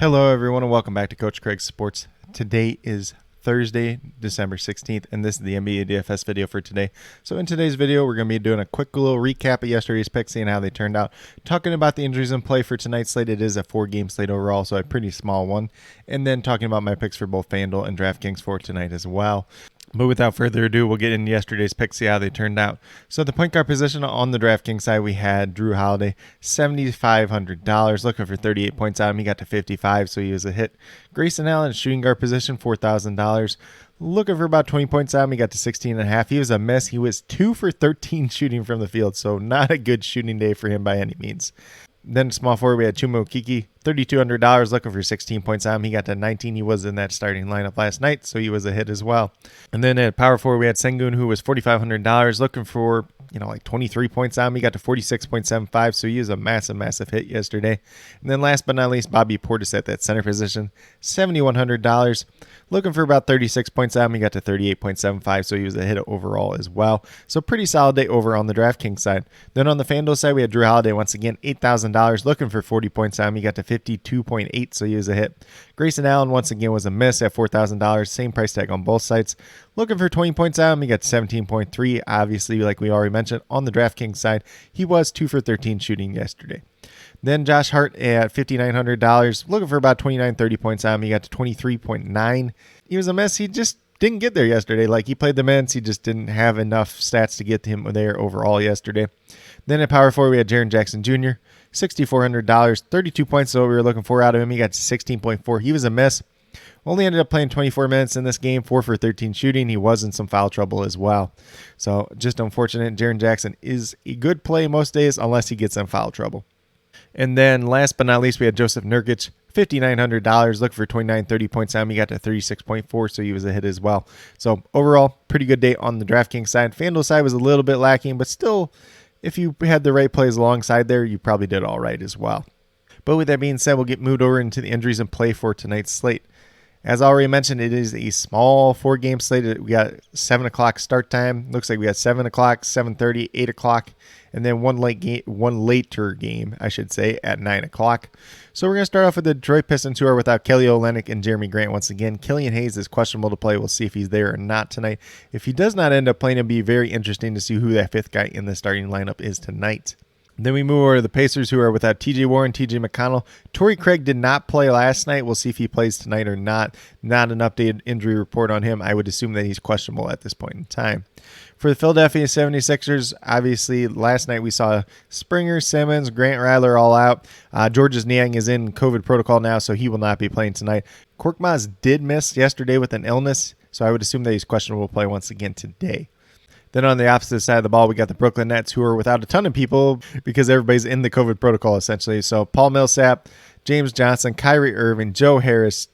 Hello, everyone, and welcome back to Coach Craig's Sports. Today is Thursday, December 16th, and this is the NBA DFS video for today. So in today's video, we're going to be doing a quick little recap of yesterday's picks, seeing how they turned out, talking about the injuries in play for tonight's slate. It is a 4-game slate overall, so a pretty small one, and then talking about my picks for both FanDuel and DraftKings for tonight as well. But without further ado, we'll get into yesterday's picks, see how they turned out. So at the point guard position on the DraftKings side, we had Drew Holiday, $7,500, looking for 38 points out of him. He got to 55, so he was a hit. Grayson Allen, shooting guard position, $4,000. Looking for about 20 points out of him. He got to 16.5. He was a miss. He was 2 for 13 shooting from the field, so not a good shooting day for him by any means. Then small forward, we had Chuma Okeke, $3,200, looking for 16 points on him. He got to 19. He was in that starting lineup last night, so he was a hit as well. And then at power forward, we had Sengun, who was $4,500, looking for 23 points on him. He got to 46.75, so he was a massive hit yesterday. And then last but not least, Bobby Portis at that center position, $7,100, looking for about 36 points on him. He got to 38.75, so he was a hit overall as well. So pretty solid day over on the DraftKings side. Then on the FanDuel side, we had Drew Holiday once again, $8,000, looking for 40 points on him. He got to 52.8, so he was a hit. Grayson Allen once again was a miss at $4,000, same price tag on both sites. Looking for 20 points out of him, he got 17.3. Obviously, like we already mentioned, on the DraftKings side, he was 2 for 13 shooting yesterday. Then Josh Hart at $5,900, looking for about 30 points out of him. He got to 23.9. He was a mess. He just didn't get there yesterday. Like, he played the minutes. He just didn't have enough stats to get him there overall yesterday. Then at power forward, we had Jaren Jackson Jr., $6,400, 32 points is what we were looking for out of him. He got to 16.4. He was a miss. Only ended up playing 24 minutes in this game, 4 for 13 shooting. He was in some foul trouble as well. So just unfortunate. Jaren Jackson is a good play most days unless he gets in foul trouble. And then last but not least, we had Joseph Nurkic, $5,900, looking for 30 points on him. He got to 36.4, so he was a hit as well. So overall, pretty good day on the DraftKings side. FanDuel side was a little bit lacking, but still, if you had the right plays alongside there, you probably did all right as well. But with that being said, we'll get moved over into the injuries and play for tonight's slate. As already mentioned, it is a small 4-game slate. We got 7 o'clock start time. Looks like we got 7 o'clock, 7:30, 8 o'clock, and then one later game, I should say, at 9 o'clock. So we're going to start off with the Detroit Pistons, who are without Kelly Olynyk and Jeremy Grant once again. Killian Hayes is questionable to play. We'll see if he's there or not tonight. If he does not end up playing, it'll be very interesting to see who that 5th guy in the starting lineup is tonight. Then we move over to the Pacers, who are without TJ Warren, TJ McConnell. Torrey Craig did not play last night. We'll see if he plays tonight or not. Not an updated injury report on him. I would assume that he's questionable at this point in time. For the Philadelphia 76ers, obviously, last night we saw Springer, Simmons, Grant Riley all out. Georges Niang is in COVID protocol now, so he will not be playing tonight. Korkmaz did miss yesterday with an illness, so I would assume that he's questionable to play once again today. Then on the opposite side of the ball, we got the Brooklyn Nets, who are without a ton of people because everybody's in the COVID protocol, essentially. So Paul Millsap, James Johnson, Kyrie Irving, Joe Harris,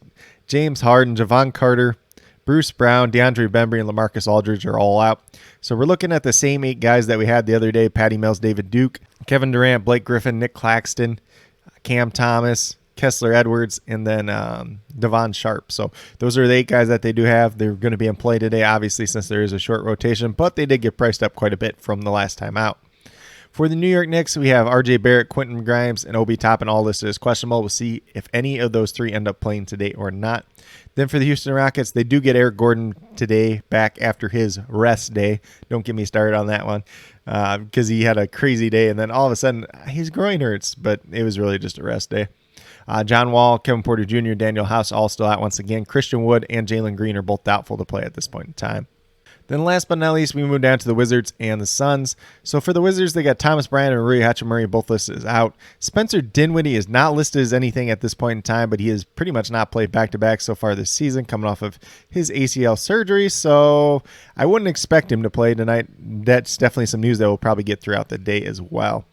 James Harden, Javon Carter, Bruce Brown, DeAndre Bembry, and LaMarcus Aldridge are all out. So we're looking at the same 8 guys that we had the other day: Patty Mills, David Duke, Kevin Durant, Blake Griffin, Nick Claxton, Cam Thomas, Kessler Edwards, and then Devon Sharp. So those are the 8 guys that they do have. They're going to be in play today, obviously, since there is a short rotation, but they did get priced up quite a bit from the last time out. For the New York Knicks, we have RJ Barrett, Quentin Grimes, and Obi Toppin all listed as questionable. We'll see if any of those 3 end up playing today or not. Then for the Houston Rockets, they do get Eric Gordon today back after his rest day. Don't get me started on that one because he had a crazy day, and then all of a sudden his groin hurts, but it was really just a rest day. John Wall, Kevin Porter Jr., Daniel House all still out once again. Christian Wood and Jalen Green are both doubtful to play at this point in time. Then last but not least, we move down to the Wizards and the Suns. So for the Wizards, they got Thomas Bryant and Rui Hachimura both listed as out. Spencer Dinwiddie is not listed as anything at this point in time, but he has pretty much not played back-to-back so far this season, coming off of his ACL surgery. So I wouldn't expect him to play tonight. That's definitely some news that we'll probably get throughout the day as well.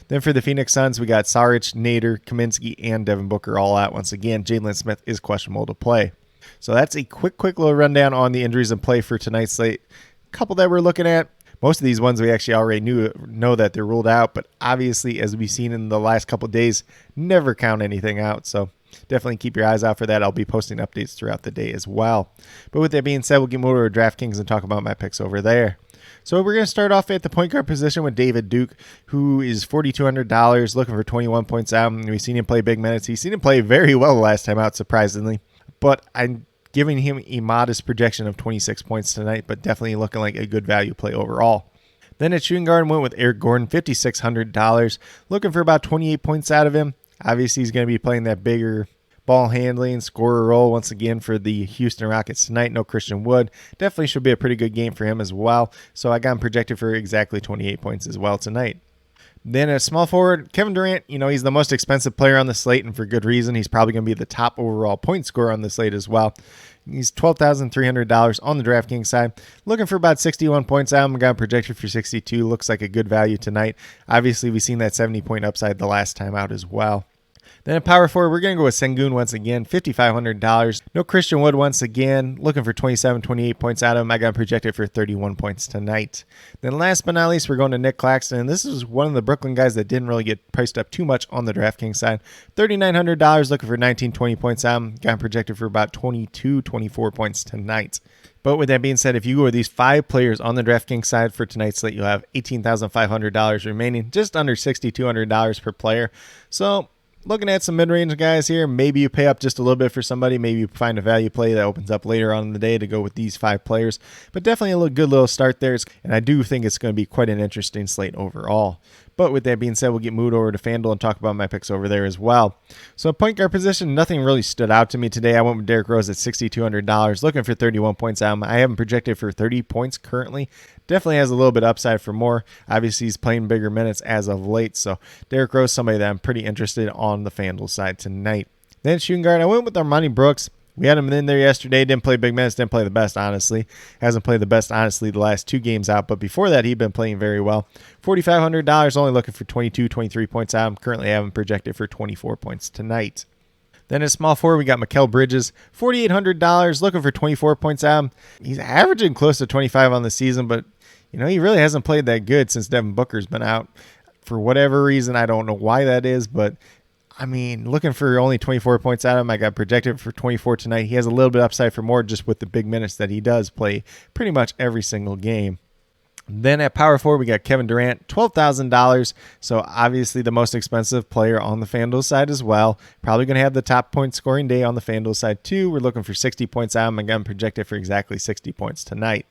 Then for the Phoenix Suns, we got Saric, Nader, Kaminsky, and Devin Booker all out once again. Jalen Smith is questionable to play. So that's a quick little rundown on the injuries in play for tonight's slate. A couple that we're looking at. Most of these ones we actually already know that they're ruled out, but obviously, as we've seen in the last couple of days, never count anything out. So definitely keep your eyes out for that. I'll be posting updates throughout the day as well. But with that being said, we'll get over to DraftKings and talk about my picks over there. So we're going to start off at the point guard position with David Duke, who is $4,200, looking for 21 points out. We've seen him play big minutes. He's seen him play very well the last time out, surprisingly. But I'm giving him a modest projection of 26 points tonight, but definitely looking like a good value play overall. Then at shooting guard, went with Eric Gordon, $5,600, looking for about 28 points out of him. Obviously, he's going to be playing that bigger ball handling, scorer role once again for the Houston Rockets tonight. No Christian Wood. Definitely should be a pretty good game for him as well. So I got him projected for exactly 28 points as well tonight. Then at small forward, Kevin Durant, he's the most expensive player on the slate, and for good reason. He's probably going to be the top overall point scorer on the slate as well. He's $12,300 on the DraftKings side. Looking for about 61 points out. I'm going to projected for 62. Looks like a good value tonight. Obviously, we've seen that 70-point upside the last time out as well. Then at power forward, we're going to go with Sengun once again, $5,500. No Christian Wood once again, looking for 27, 28 points out of him. I got him projected for 31 points tonight. Then last but not least, we're going to Nick Claxton. And this is one of the Brooklyn guys that didn't really get priced up too much on the DraftKings side. $3,900, looking for 19, 20 points out of him. Got him projected for about 22, 24 points tonight. But with that being said, if you go with these 5 players on the DraftKings side for tonight's slate, you'll have $18,500 remaining, just under $6,200 per player. So looking at some mid-range guys here, maybe you pay up just a little bit for somebody. Maybe you find a value play that opens up later on in the day to go with these 5 players. But definitely a good little start there. And I do think it's going to be quite an interesting slate overall. But with that being said, we'll get moved over to FanDuel and talk about my picks over there as well. So point guard position, nothing really stood out to me today. I went with Derrick Rose at $6,200, looking for 31 points out. I have him projected for 30 points currently. Definitely has a little bit upside for more. Obviously, he's playing bigger minutes as of late. So Derrick Rose, somebody that I'm pretty interested on the FanDuel side tonight. Then shooting guard, I went with Armani Brooks. We had him in there yesterday. Didn't play big minutes. Didn't play the best, honestly. Hasn't played the best, honestly, the last 2 games out. But before that, he'd been playing very well. $4,500, only looking for 22, 23 points out. I'm currently having projected for 24 points tonight. Then at small forward, we got Mikal Bridges, $4,800, looking for 24 points out. He's averaging close to 25 on the season, but he really hasn't played that good since Devin Booker's been out. For whatever reason, I don't know why that is, but looking for only 24 points out of him. I got projected for 24 tonight. He has a little bit upside for more just with the big minutes that he does play pretty much every single game. Then at power forward, we got Kevin Durant, $12,000. So obviously the most expensive player on the FanDuel side as well. Probably going to have the top point scoring day on the FanDuel side too. We're looking for 60 points out of him. I got him projected for exactly 60 points tonight.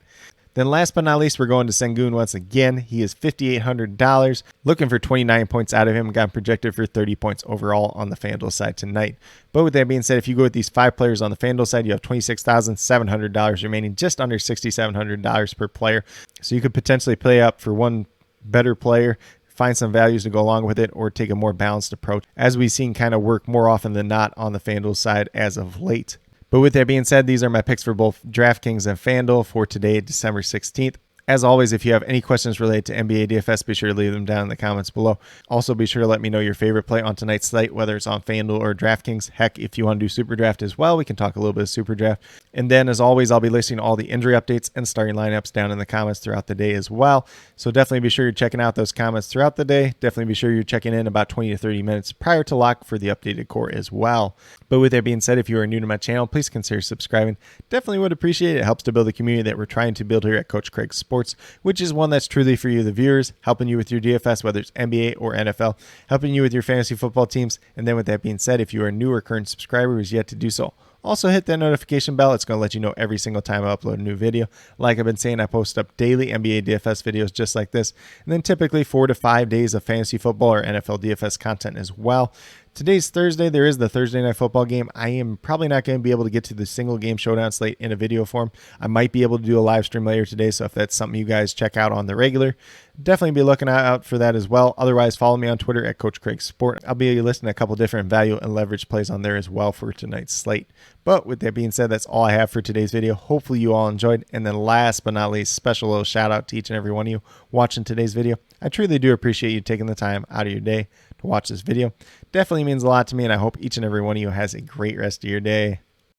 Then last but not least, we're going to Sengun once again. He is $5,800, looking for 29 points out of him. Got projected for 30 points overall on the FanDuel side tonight. But with that being said, if you go with these 5 players on the FanDuel side, you have $26,700 remaining, just under $6,700 per player. So you could potentially play up for one better player, find some values to go along with it, or take a more balanced approach, as we've seen kind of work more often than not on the FanDuel side as of late. But with that being said, these are my picks for both DraftKings and FanDuel for today, December 16th. As always, if you have any questions related to NBA DFS, be sure to leave them down in the comments below. Also, be sure to let me know your favorite play on tonight's slate, whether it's on FanDuel or DraftKings. Heck, if you want to do Super Draft as well, we can talk a little bit of Super Draft. And then, as always, I'll be listing all the injury updates and starting lineups down in the comments throughout the day as well. So definitely be sure you're checking out those comments throughout the day. Definitely be sure you're checking in about 20 to 30 minutes prior to lock for the updated core as well. But with that being said, if you are new to my channel, please consider subscribing. Definitely would appreciate it. It helps to build the community that we're trying to build here at Coach Craig Sports, which is one that's truly for you, the viewers, helping you with your DFS, whether it's NBA or NFL, helping you with your fantasy football teams. And then with that being said, if you are a new or current subscriber who's yet to do so, also hit that notification bell. It's going to let you know every single time I upload a new video. Like I've been saying, I post up daily NBA DFS videos just like this, and then typically 4 to 5 days of fantasy football or NFL DFS content as well. Today's Thursday. There is the Thursday Night Football game. I am probably not going to be able to get to the single game showdown slate in a video form. I might be able to do a live stream later today, so if that's something you guys check out on the regular, definitely be looking out for that as well. Otherwise, follow me on Twitter at CoachCraigSports. I'll be listing a couple different value and leverage plays on there as well for tonight's slate. But with that being said, that's all I have for today's video. Hopefully you all enjoyed. And then last but not least, special little shout out to each and every one of you watching today's video. I truly do appreciate you taking the time out of your day to watch this video. Definitely means a lot to me, and I hope each and every one of you has a great rest of your day.